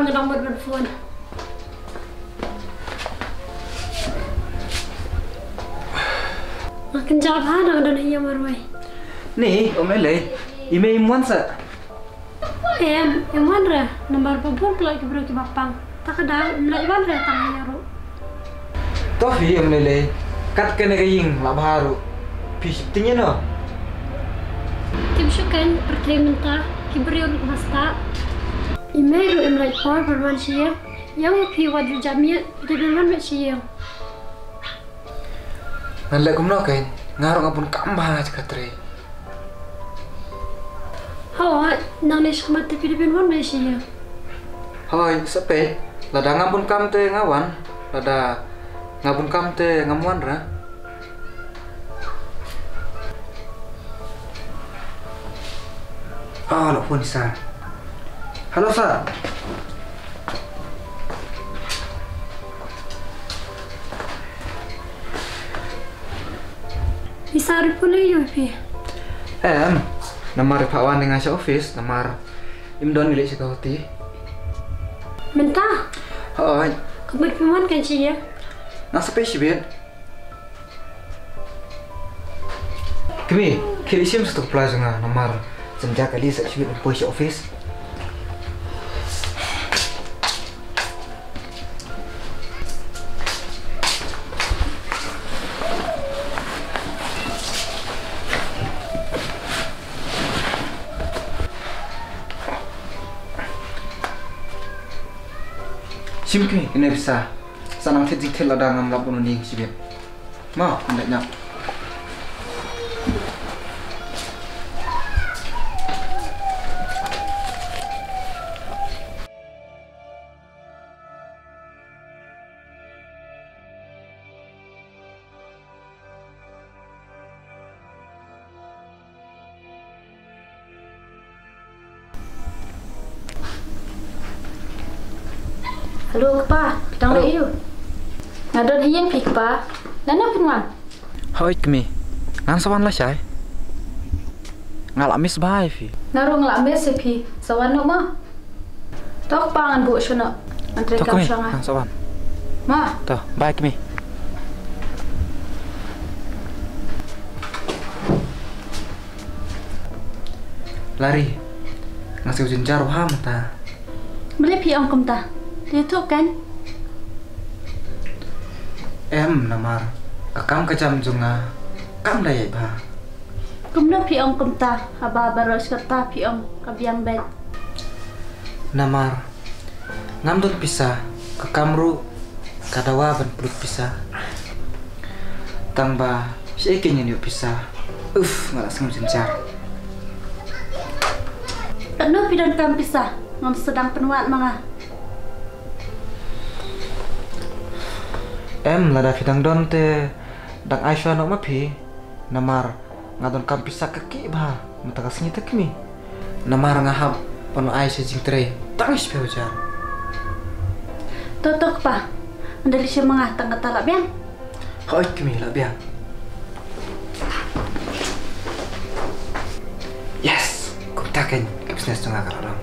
bang nomor telepon. Makin jawab hadang dan hanya marwai. Nih, Om Lele, email imuan sa. Mana? Nomor babur lagi bro bapang. Tak ada, mulai mana tanya ro. Tofi Om Lele, kat kena kaying lah baru. Pisiptinya no. Kim syukan pertrimenta kibriyo basta. Email ro mulai par berman siya. Yang pi wajib jamia dengan mek siya. Nalek kumno kain, ngarong apun kambah katre. Hawa, nang nes kemat Filipin wan mek siya. Hoi, sepe, lada ngapun kam te ngawan, lada ngapun kam te ngamuan ra. Ah, lo pun sa. Halo sa. Isari pula yo pi. Namar pawan dengan sa office, namar imdon nilai si kauti. Mentah, Hoi, kemat piman kan siya. nang sepe si bet. Kami, kiri sim satu plaza nga namar senja kali sa si bet si office. Simki ini bisa sanang titik lada ngam lapun ning sibet. Ma, ndak nyak. Halo kepa, datang Halo. lagi yuk. Ngadon hiyang pi kepa, nana pinwan. Hoi kami. Ngan sawan lah syai. Ngalamis bahai fi. Ngarung ngelak mes pi, sawan no ma. Tok pangan bu shono, antre Toh kam kami, shanga. ngan sawan. Ma, Toh, bye kami. Lari. Ngasih ujian jarum ham ta. beli pi ong kum ta. Dia tu kan? Namar. Kakam kecam junga. Kam daya ba. Kum no pi ong kum ta, aba baros kata pi ong kabiang bet. Namar. Ngamdon pisah. Kakamru. Kadawa ban pelut pisah. Tangba. Si ikin yun pisah. Ngalas ngam jenjar. No pi dan kam pisah, ngam sedang penuat manga. Lada fidang don te dang Aisyah no mapi namar ngadon kam pisah kaki bah mata kasnya te kami namar ngahap panu Aisyah jing tre tangis pe ujar Totok pa, andali siya mga tangga talak biang. hoi kami la biang yes kuntakan ke bisnes tengah karang